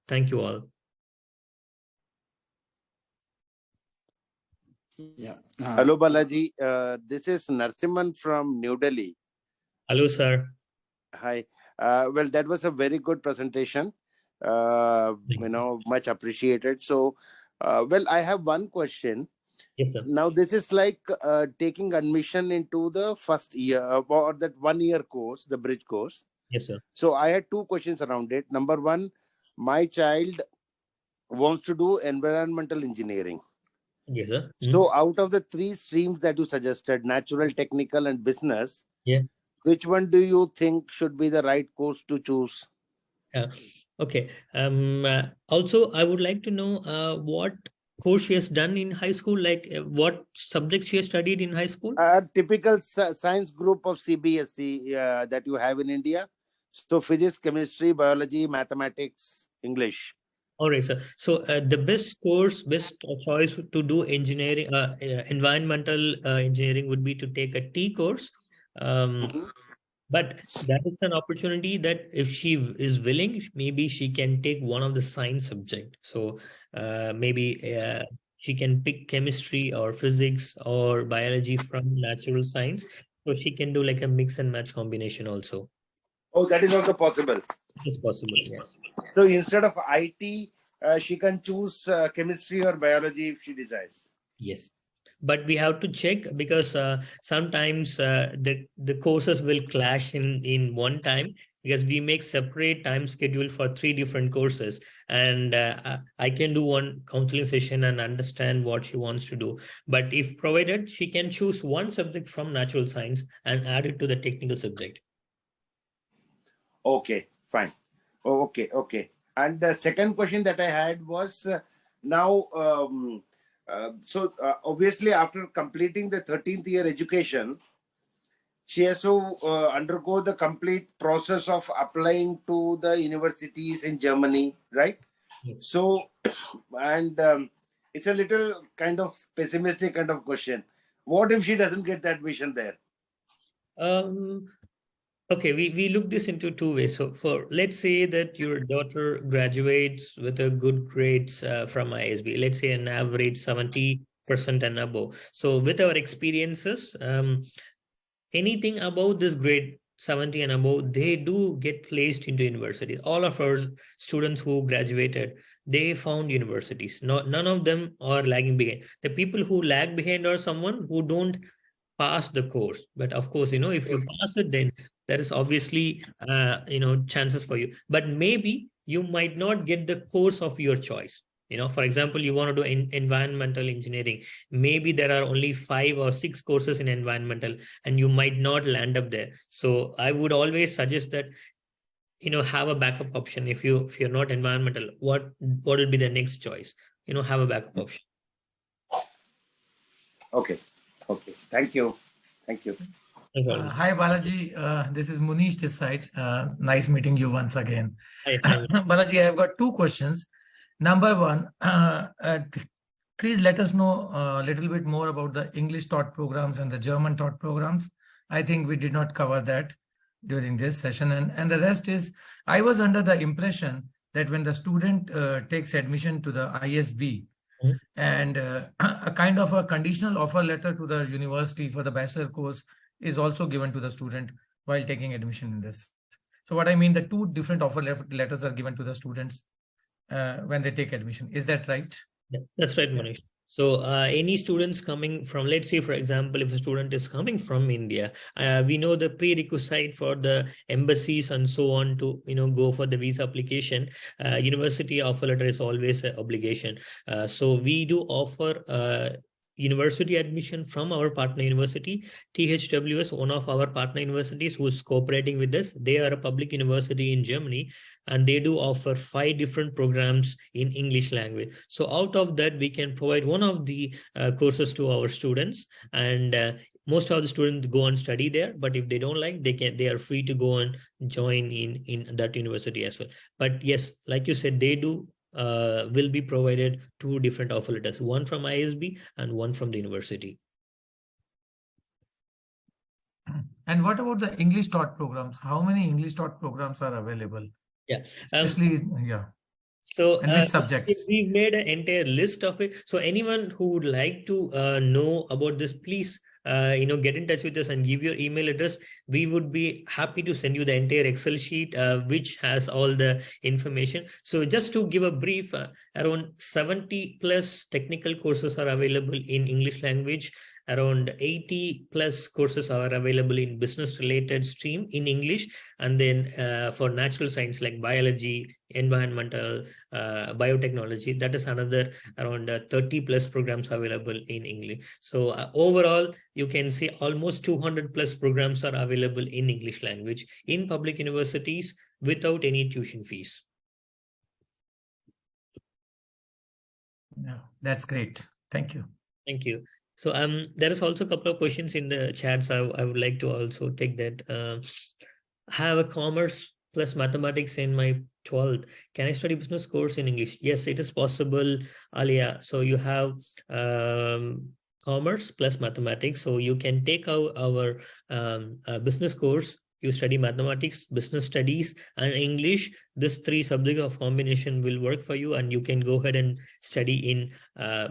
Thank you all. Yeah. Hello, Balaji. This is Narsimhan from New Delhi. Hello, sir. Hi. Well, that was a very good presentation. Much appreciated. So, well, I have one question. Yes, sir. Now, this is like taking admission into the first year or that 1 year course, the bridge course. Yes, sir. So, I had two questions around it. Number one, my child wants to do environmental engineering. Yes, sir. So, out of the three streams that you suggested, natural, technical, and business, Yeah. which one do you think should be the right course to choose? Okay. Also, I would like to know what course she has done in high school, like what subject she has studied in high school. A typical science group of CBSE that you have in India. So physics, chemistry, biology, mathematics, English. All right, sir. So the best choice to do engineering, environmental engineering would be to take a T course. But that is an opportunity that if she is willing, maybe she can take one of the science subject. So maybe she can pick chemistry or physics or biology from natural science. So she can do like a mix and match combination also. Oh, that is also possible. It is possible, yes. So instead of IT, she can choose chemistry or biology if she desires. Yes. But we have to check because sometimes the courses will clash in one time, because we make separate time schedule for 3 different courses, and I can do one counseling session and understand what she wants to do. But if provided, she can choose one subject from natural science and add it to the technical subject. Okay, fine. Oh, okay. And the second question that I had was now, obviously after completing the 13th year education, she has to undergo the complete process of applying to the universities in Germany, right? Yes. So, and it's a little kind of pessimistic kind of question. What if she doesn't get the admission there? Okay, we look this into 2 ways. So let's say that your daughter graduates with a good grades from ISB, let's say an average 70% and above. So with our experiences, anything above this grade 70 and above, they do get placed into universities. All of our students who graduated, they found universities. None of them are lagging behind. The people who lag behind are someone who don't pass the course. But of course, if you pass it, then there is obviously chances for you. But maybe you might not get the course of your choice. For example, you want to do environmental engineering. Maybe there are only 5 or 6 courses in environmental, and you might not land up there. So I would always suggest that have a backup option. If you're not environmental, what will be the next choice? Have a backup option. Okay. Thank you. Hi, Balaji. This is Munish this side. Nice meeting you once again. Hi. Balaji, I've got 2 questions. Number one, please let us know a little bit more about the English taught programs and the German taught programs. I think we did not cover that during this session. And the rest is, I was under the impression that when the student takes admission to the ISB, and a kind of a conditional offer letter to the university for the bachelor course is also given to the student while taking admission in this. So what I mean, the 2 different offer letters are given to the students when they take admission. Is that right? Yeah, that's right, Manish. So any students coming from, let's say, for example, if a student is coming from India, we know the prerequisite for the embassies and so on to, go for the visa application. University offer letter is always an obligation. So we do offer university admission from our partner university. THWS, one of our partner universities who is cooperating with us, they are a public university in Germany, and they do offer 5 different programs in English language. So out of that, we can provide one of the courses to our students, and most of the students go and study there. But if they don't like, they are free to go and join in that university as well. But yes, like you said, they do will be provided 2 different offer letters, one from ISB and one from the university. And what about the English taught programs? How many English taught programs are available? Yeah, especially So And which subjects? we've made an entire list of it. So anyone who would like to know about this, please get in touch with us and give your email address. We would be happy to send you the entire Excel sheet which has all the information. So just to give a brief, around 70 plus technical courses are available in English language. Around 80 plus courses are available in business related stream in English, and then for natural science like biology, environmental, biotechnology, that is another around 30 plus programs available in English. So overall, you can see almost 200 plus programs are available in English language in public universities without any tuition fees. Yeah, that's great. Thank you. Thank you. So there is also a couple of questions in the chat, so I would like to also take that. Have a commerce plus mathematics in my 12th. Can I study business course in English? Yes, it is possible, Alia. So you have commerce plus mathematics. So you can take our business course. You study mathematics, business studies, and English. This three subject of combination will work for you, and you can go ahead and study in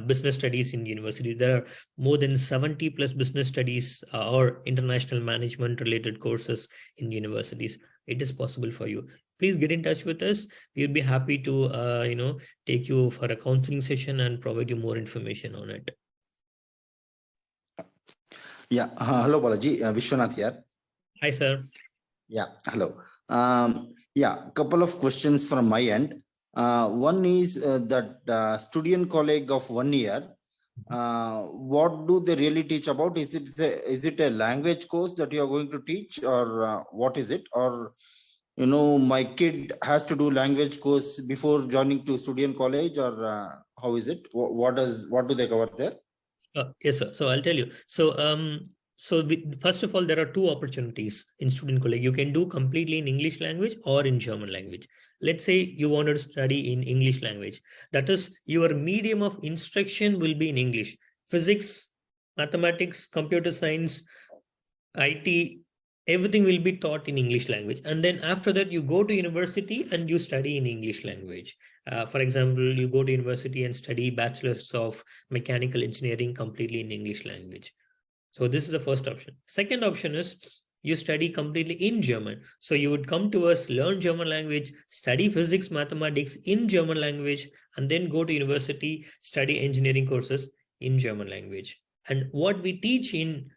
business studies in university. There are more than 70 plus business studies or international management related courses in universities. It is possible for you. Please get in touch with us. We'll be happy to take you for a counseling session and provide you more information on it. Yeah. Hello, Balaji. Vishwanath here. Hi, sir. Yeah. Hello. Yeah. Couple of questions from my end. One is that student colleague of 1 year. What do they really teach about? Is it a language course that you are going to teach, or what is it? Or my kid has to do language course before joining to student college, or how is it? What do they cover there? Yes, sir. So I'll tell you. So first of all, there are two opportunities in student college. You can do completely in English language or in German language. Let's say you wanted to study in English language. That is, your medium of instruction will be in English. Physics, mathematics, computer science, IT, everything will be taught in English language. And then after that, you go to university and you study in English language. For example, you go to university and study bachelor's of mechanical engineering completely in English language. So this is the first option. Second option is you study completely in German. So you would come to us, learn German language, study physics, mathematics in German language, and then go to university, study engineering courses in German language. And what we teach in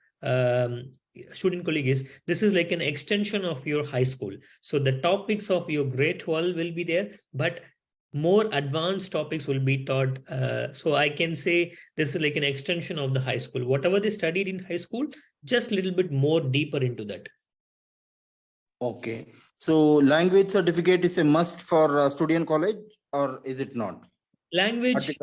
student colleague is, this is like an extension of your high school. So the topics of your grade 12 will be there, but more advanced topics will be taught. So I can say this is like an extension of the high school. Whatever they studied in high school, just a little bit more deeper into that. Okay. So language certificate is a must for student college, or is it not? Language,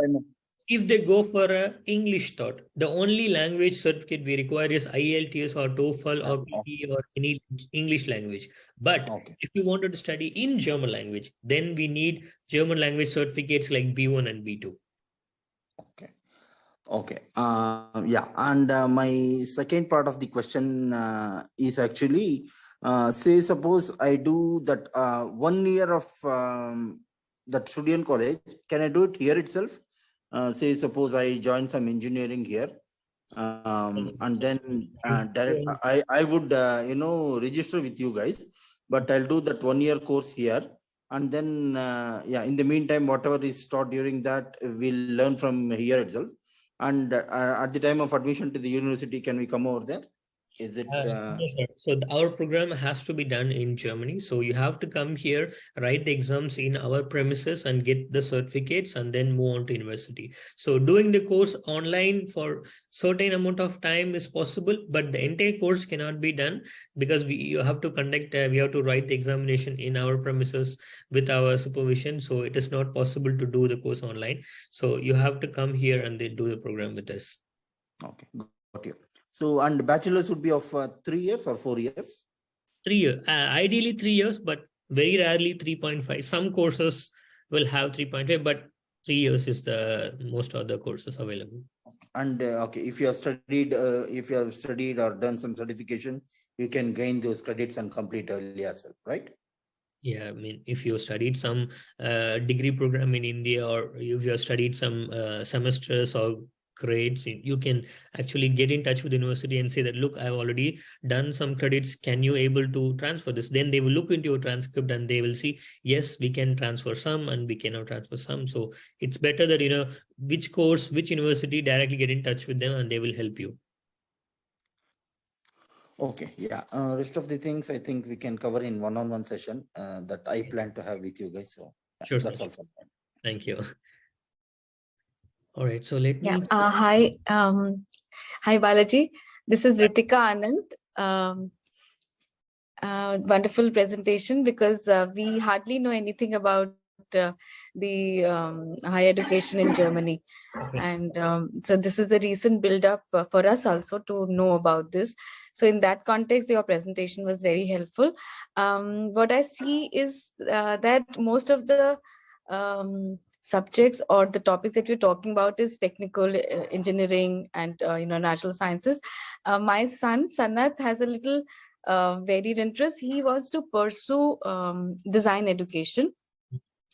if they go for a English thought, the only language certificate we require is IELTS or TOEFL or PTE or any English language. But if you wanted to study in German language, then we need German language certificates like B1 and B2. Okay. Okay. Yeah. And my second part of the question is actually, say, suppose I do that 1 year of that student college, can I do it here itself? Say, suppose I join some engineering here, and then I would, register with you guys, but I'll do that 1 year course here. And then, yeah, in the meantime, whatever is taught during that, we'll learn from here itself. And at the time of admission to the university, can we come over there? Is it? Yes, sir. So our program has to be done in Germany. So you have to come here, write the exams in our premises and get the certificates and then move on to university. So doing the course online for certain amount of time is possible, but the entire course cannot be done because you have to conduct, we have to write the examination in our premises with our supervision. So it is not possible to do the course online. So you have to come here and then do the program with us. Okay, got you. So, and bachelor's would be of 3 years or 4 years? 3 years, ideally 3 years, but very rarely 3.5. Some courses will have 3.5, but 3 years is the most of the courses available. And okay, if you have studied or done some certification, you can gain those credits and complete early as well, right? Yeah, I mean, if you studied some degree program in India, or if you have studied some semesters or grades, you can actually get in touch with the university and say that, look, I've already done some credits. Can you able to transfer this? Then they will look into your transcript and they will see, yes, we can transfer some and we cannot transfer some. So it's better that, which course, which university, directly get in touch with them and they will help you. Okay, yeah. Rest of the things I think we can cover in one-on-one session that I plan to have with you guys. So yeah, Sure, sir. that's all for now. Thank you. All right, so let Yeah. me. Hi, Balaji. This is Ritika Anand. Wonderful presentation, because we hardly know anything about the higher education in Germany. Okay. And so this is a recent build-up for us also to know about this. So in that context, your presentation was very helpful. What I see is that most of the subjects or the topics that you're talking about is technical engineering and natural sciences. My son Sanat has a little varied interest. He wants to pursue design education,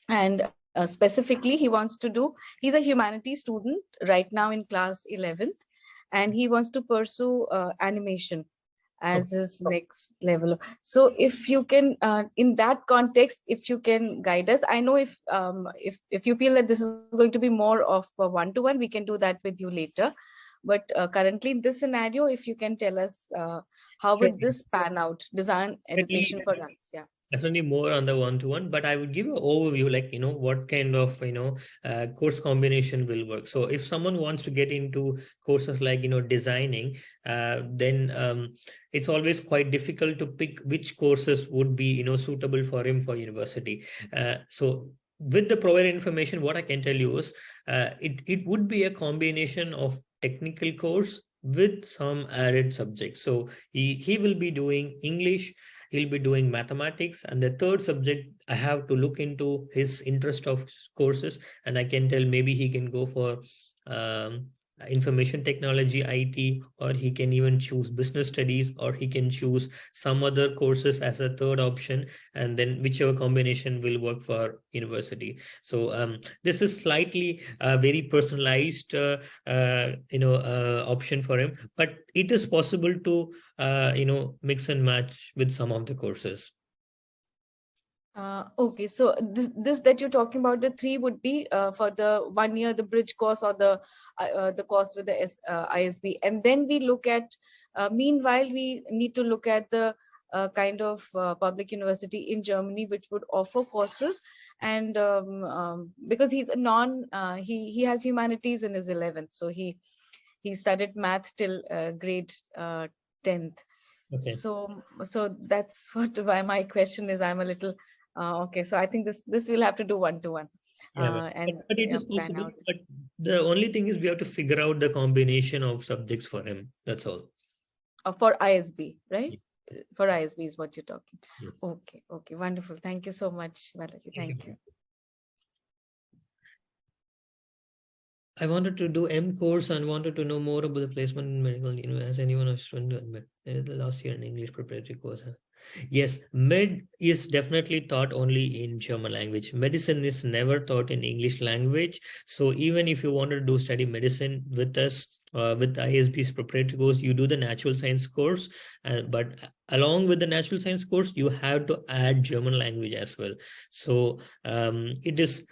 and specifically he wants to do, he's a humanities student right now in class 11th, and he wants to pursue animation as his next level. So if you can, in that context, if you can guide us, I know if you feel that this is going to be more of a one-to-one, we can do that with you later. But currently in this scenario, if you can tell us how Sure. would this pan out, design education for us? Yeah. Definitely more on the one-to-one, but I would give an overview, like, what kind of, course combination will work. So if someone wants to get into courses like, designing, then it's always quite difficult to pick which courses would be, suitable for him for university. So with the provided information, what I can tell you is it would be a combination of technical course with some added subjects. So he will be doing English, he'll be doing mathematics, and the third subject I have to look into his interest of courses, and I can tell maybe he can go for information technology, IT, or he can even choose business studies, or he can choose some other courses as a third option, and then whichever combination will work for university. So this is slightly very personalized option for him, but it is possible to mix and match with some of the courses. Okay, so this that you're talking about, the three would be for the 1 year, the bridge course, or the course with the ISB, and then we look at. Meanwhile, we need to look at the kind of public university in Germany which would offer courses, and because he's a he has humanities in his 11th, so he studied math till grade 10th. Okay. So that's why my question is, I'm a little okay. So I think this will have to do one-to-one. Yeah, And but it is pan possible. out. But the only thing is we have to figure out the combination of subjects for him. That's all. For ISB, right? For ISB is what you're talking. Yes. Okay, wonderful. Thank you so much, Balaji. Thank you. I wanted to do M course and wanted to know more about the placement in medical. As anyone who's student the last year in English preparatory course. Yes, med is definitely taught only in German language. Medicine is never taught in English language. So even if you wanted to do study medicine with us, with ISB's preparatory course, you do the natural science course, but along with the natural science course, you have to add German language as well. So it is,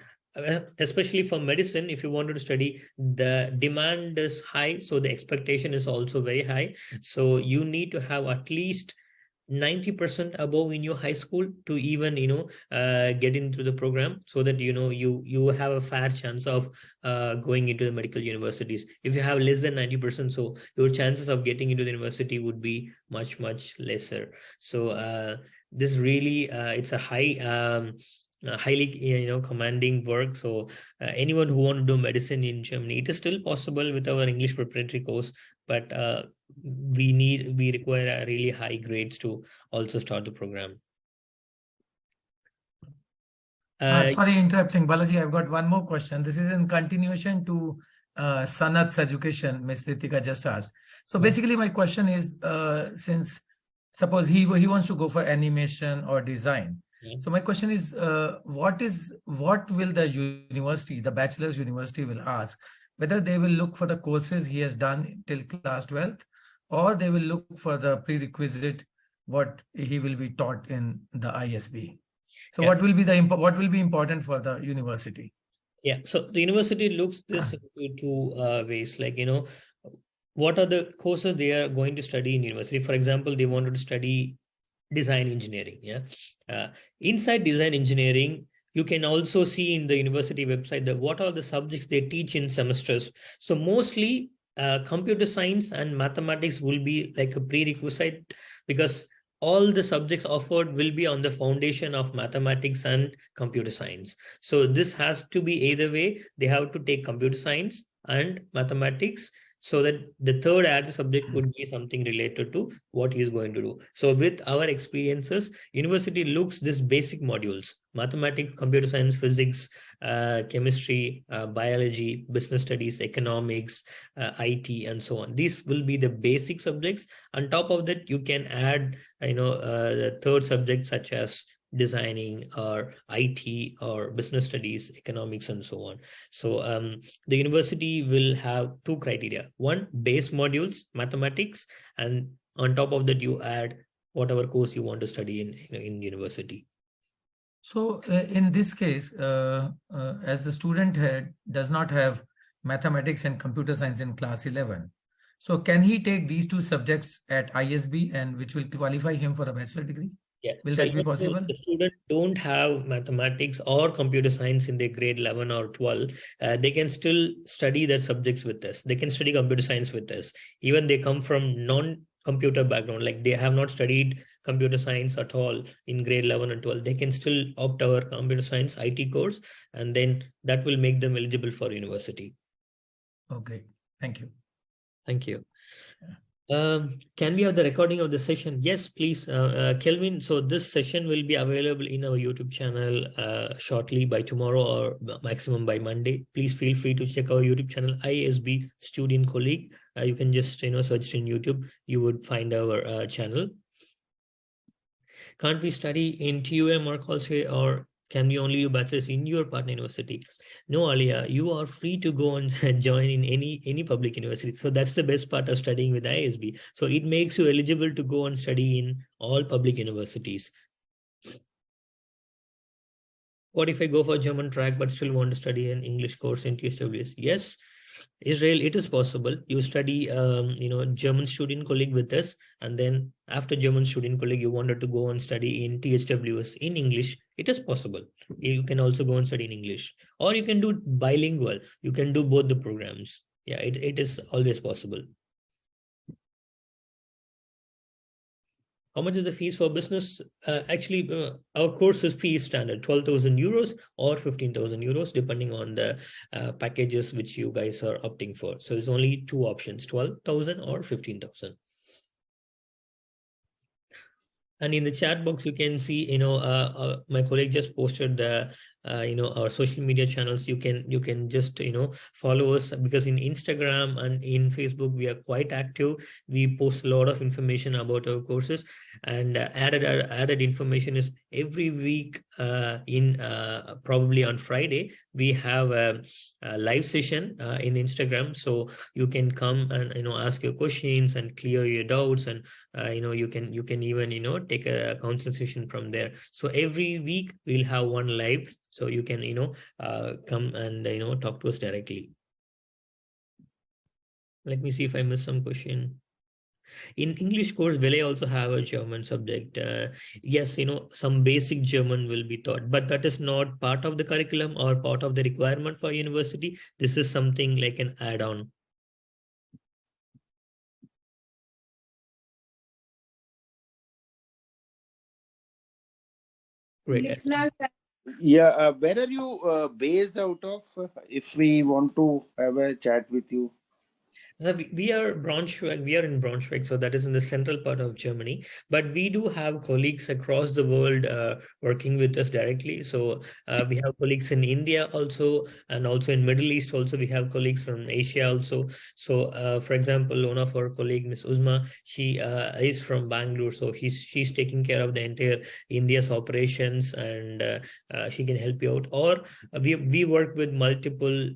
especially for medicine, if you wanted to study, the demand is high, so the expectation is also very high. So you need to have at least 90% above in your high school to even get into the program, so that you have a fair chance of going into the medical universities. If you have less than 90%, so your chances of getting into the university would be much lesser. So this really it's a highly commanding work. So anyone who want to do medicine in Germany, it is still possible with our English preparatory course, but we require really high grades to also start the program. Sorry, interrupting, Balaji. I've got one more question. This is in continuation to Sanat's education, Ms. Ritika just asked. So basically, my question is, since suppose he wants to go for animation or design, Yeah. So my question is, what will the university, the bachelor's university will ask, whether they will look for the courses he has done till class 12th, or they will look for the prerequisite, what he will be taught in the ISB. So Yeah. what will be what will be important for the university? Yeah, so the university looks this into two ways, like, what are the courses they are going to study in university. For example, they wanted to study design engineering. Yeah, inside design engineering, you can also see in the university website that what are the subjects they teach in semesters. So mostly computer science and mathematics will be like a prerequisite, because all the subjects offered will be on the foundation of mathematics and computer science. So this has to be either way. They have to take computer science and mathematics, so that the third added subject would be something related to what he is going to do. So with our experiences, university looks this basic modules: mathematics, computer science, physics, chemistry, biology, business studies, economics, IT, and so on. These will be the basic subjects. On top of that, you can add the third subject, such as designing or IT or business studies, economics, and so on. So the university will have two criteria: one, base modules, mathematics, and on top of that you add whatever course you want to study in university. So in this case, as the student does not have mathematics and computer science in class 11, so can he take these two subjects at ISB, and which will qualify him for a bachelor degree? Yeah. Will So that be even though possible? the student don't have mathematics or computer science in their grade 11 or 12, they can still study their subjects with us. They can study computer science with us. Even they come from non-computer background, like they have not studied computer science at all in grade 11 and 12, they can still opt our computer science IT course, and then that will make them eligible for university. Oh, great. Thank you. Thank you. Can we have the recording of the session? Yes, please, Kelvin. So this session will be available in our YouTube channel shortly, by tomorrow or maximum by Monday. Please feel free to check our YouTube channel, ISB Student Colleague. You can just search in YouTube. You would find our channel. Can't we study in TUM or College, or can we only do bachelor's in your partner university? No, Alia, you are free to go and join in any public university. So that's the best part of studying with ISB. So it makes you eligible to go and study in all public universities. What if I go for German track but still want to study an English course in TSWS? Yes, Israel, it is possible. You study, German student colleague with us, and then after German student colleague, you wanted to go and study in THWS in English. It is possible. You can also go and study in English, or you can do bilingual. You can do both the programs. Yeah, it is always possible. How much is the fees for business? Actually, our course's fee is standard 12,000 euros or 15,000 euros, depending on the packages which you guys are opting for. So there's only two options: 12,000 or 15,000. And in the chat box, you can see, my colleague just posted the, our social media channels. You can just, follow us, because in Instagram and in Facebook, we are quite active. We post a lot of information about our courses, and added information is every week. Probably on Friday, we have a live session in Instagram. So you can come and, ask your questions and clear your doubts, and you can even take a counseling session from there. So every week we'll have one live, so you can come and talk to us directly. Let me see if I missed some question. In English course, will I also have a German subject? Yes, some basic German will be taught, but that is not part of the curriculum or part of the requirement for university. This is something like an add-on. Great. Yeah, where are you based out of? If we want to have a chat with you. So we are Braunschweig, we are in Braunschweig, so that is in the central part of Germany. But we do have colleagues across the world working with us directly. So we have colleagues in India also, and also in Middle East also. We have colleagues from Asia also. So for example, one of our colleague, Miss Uzma, she is from Bangalore, so she's taking care of the entire India's operations, and she can help you out. Or we work with multiple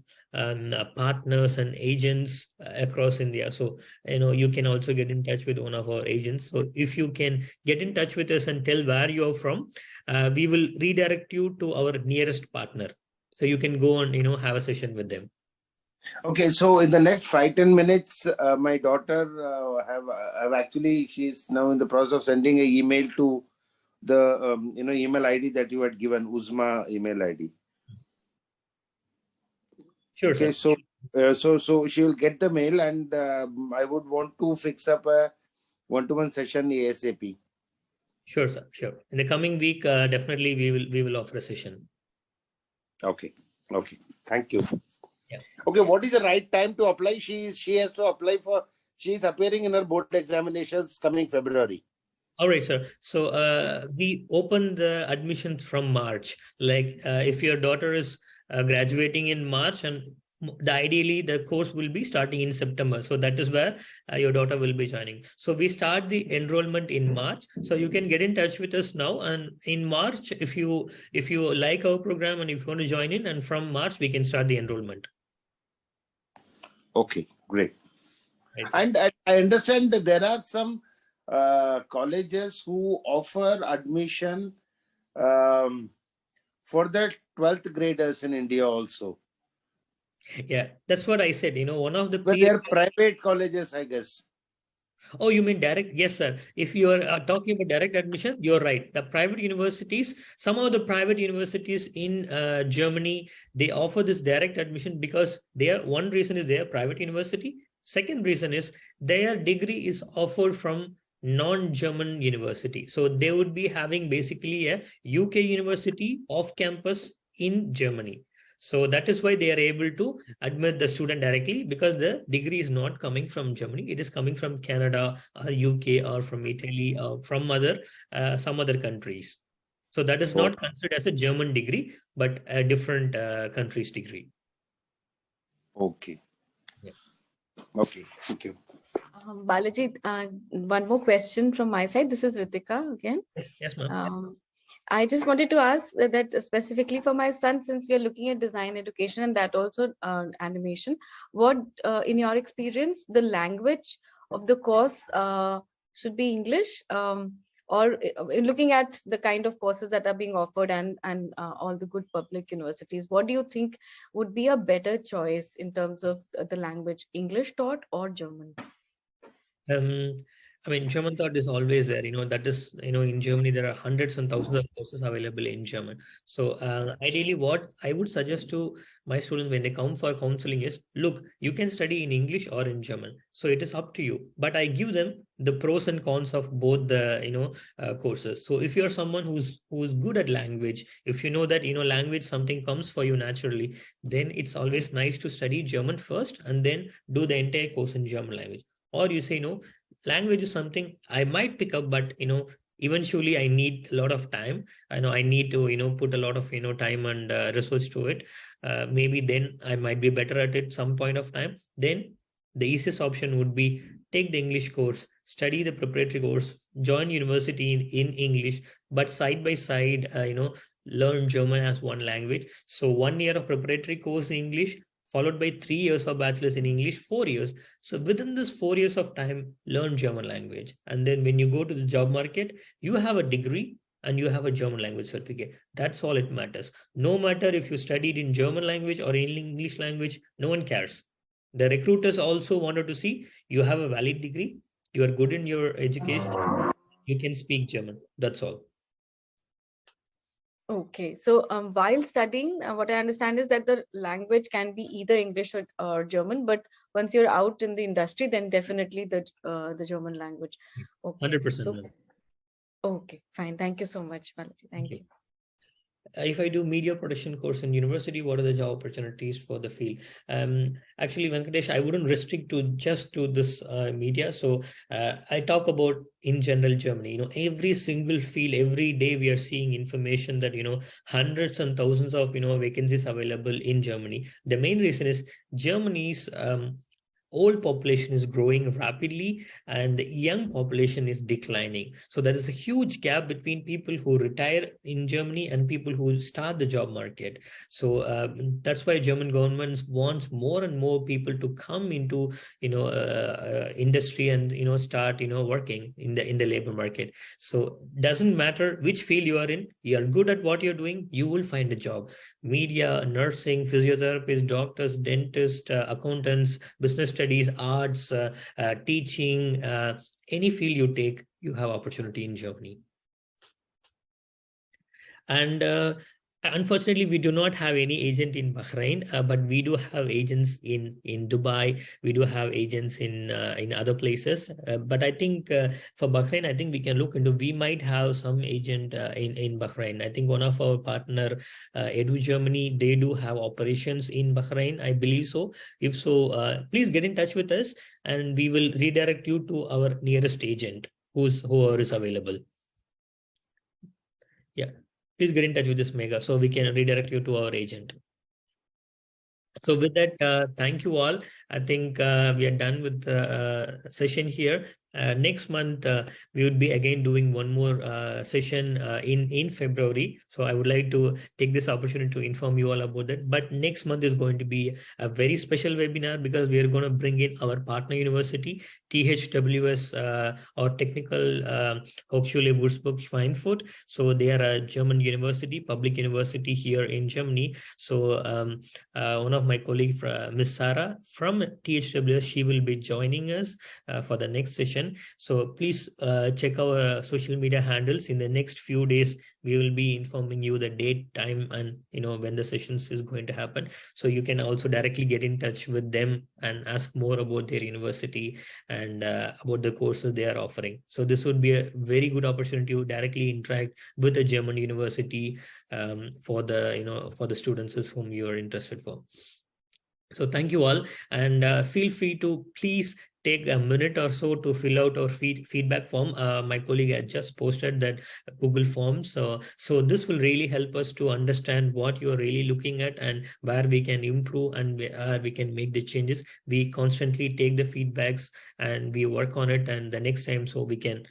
partners and agents across India. So, you can also get in touch with one of our agents. So if you can get in touch with us and tell where you're from, we will redirect you to our nearest partner. So you can go and, have a session with them. Okay, so in the next 5-10 minutes, my daughter have actually, she's now in the process of sending an email to the email ID that you had given, Uzma email ID. Sure, Okay, sir. so she will get the mail, and I would want to fix up a one-to-one session ASAP. Sure, sir. Sure. In the coming week, definitely we will offer a session. Okay. Thank you. Yeah. Okay, what is the right time to apply? She has to apply for. She is appearing in her board examinations coming February. All right, sir. So we open the admissions from March. Like if your daughter is graduating in March, and ideally the course will be starting in September. So that is where your daughter will be joining. So we start the enrollment in March. So you can get in touch with us now. And in March, if you like our program and if you want to join in, and from March we can start the enrollment. Okay, great. Right. And I understand that there are some colleges who offer admission for the 12th graders in India also. Yeah, that's what I said. One of the But they are private colleges, I guess. Oh, you mean direct? Yes, sir. If you are talking about direct admission, you're right. The private universities, some of the private universities in Germany, they offer this direct admission because one reason is they are private university. Second reason is their degree is offered from non-German university. So they would be having basically a UK university off campus in Germany. So that is why they are able to admit the student directly, because the degree is not coming from Germany. It is coming from Canada or UK or from Italy or from some other countries. So that is not considered as a German degree, but a different country's degree. Okay. Yeah. Okay. Thank you. Balaji, one more question from my side. This is Ritika again. Yes, ma'am. I just wanted to ask that specifically for my son, since we are looking at design education and that also animation, what, in your experience, the language of the course should be English, or in looking at the kind of courses that are being offered and all the good public universities, what do you think would be a better choice in terms of the language, English taught or German? I mean, German thought is always there. That is, in Germany, there are hundreds and thousands of courses available in German. So ideally, what I would suggest to my students when they come for counseling is, look, you can study in English or in German. So it is up to you. But I give them the pros and cons of both the, courses. So if you're someone who's good at language, if you know that, language, something comes for you naturally, then it's always nice to study German first and then do the entire course in German language. Or you say, no, language is something I might pick up, but eventually I need a lot of time. I need to put a lot of time and research to it. Maybe then I might be better at it some point of time. Then the easiest option would be take the English course, study the preparatory course, join university in English, but side by side, learn German as one language. So 1 year of preparatory course in English, followed by 3 years of bachelor's in English, 4 years. So within this 4 years of time, learn German language. And then when you go to the job market, you have a degree and you have a German language certificate. That's all it matters. No matter if you studied in German language or in English language, no one cares. The recruiters also wanted to see you have a valid degree, you are good in your education, you can speak German. That's all. Okay, so while studying, what I understand is that the language can be either English or German, but once you're out in the industry, then definitely the German language. Okay, 100%. so okay, fine. Thank you so much, Balaji. Thank you. if I do media production course in university, what are the job opportunities for the field? Actually, Venkatesh, I wouldn't restrict to just to this media. So I talk about in general Germany. You know, every single field, every day we are seeing information that, you know, hundreds and thousands of, you know, vacancies available in Germany. The main reason is Germany's old population is growing rapidly and the young population is declining. So there is a huge gap between people who retire in Germany and people who start the job market. So that's why German government wants more and more people to come into, you know, industry and, you know, start, you know, working in the labor market. So doesn't matter which field you are in, you are good at what you're doing, you will find a job. Media, nursing, physiotherapists, doctors, dentists, accountants, business studies, arts, teaching, any field you take, you have opportunity in Germany. And unfortunately, we do not have any agent in Bahrain, but we do have agents in Dubai. We do have agents in other places. But I think for Bahrain, I think we can look into. We might have some agent in Bahrain. I think one of our partner, Edu Germany, they do have operations in Bahrain. I believe so. If so, please get in touch with us, and we will redirect you to our nearest agent whoever is available. Yeah. Please get in touch with this Mega so we can redirect you to our agent. So with that, thank you all. I think we are done with the session here. Next month, we would be again doing one more session in February. So I would like to take this opportunity to inform you all about that. But next month is going to be a very special webinar because we are going to bring in our partner university, THWS or Technical Hochschule Würzburg-Schweinfurt. So they are a German university, public university here in Germany. So one of my colleagues, Miss Sarah from THWS, she will be joining us for the next session. So please check our social media handles. In the next few days, we will be informing you the date, time, and when the sessions is going to happen. So you can also directly get in touch with them and ask more about their university and about the courses they are offering. So this would be a very good opportunity to directly interact with a German university for the students whom you are interested for. So thank you all, and feel free to please take a minute or so to fill out our feedback form. My colleague had just posted that Google form. So this will really help us to understand what you're really looking at and where we can improve and where we can make the changes. We constantly take the feedbacks and we work on it, and the next time so we can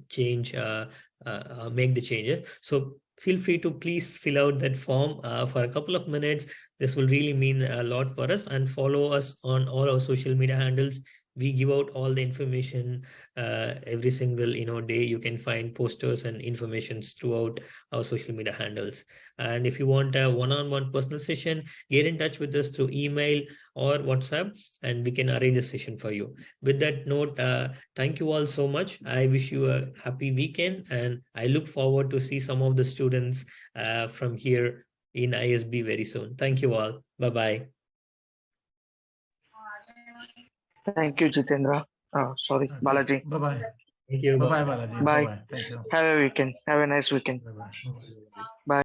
change, make the changes. So feel free to please fill out that form for a couple of minutes. This will really mean a lot for us, and follow us on all our social media handles. We give out all the information every single day. You can find posters and informations throughout our social media handles. And if you want a one-on-one personal session, get in touch with us through email or WhatsApp, and we can arrange a session for you. With that note, thank you all so much. I wish you a happy weekend, and I look forward to see some of the students from here in ISB very soon. Thank you all. Bye-bye. Thank you, Jitendra. Sorry, Okay. Balaji. Bye-bye. Thank you. Bye-bye, Balaji. Bye. Bye-bye. Thank you. Have a weekend. Have a nice weekend. Bye-bye. Bye.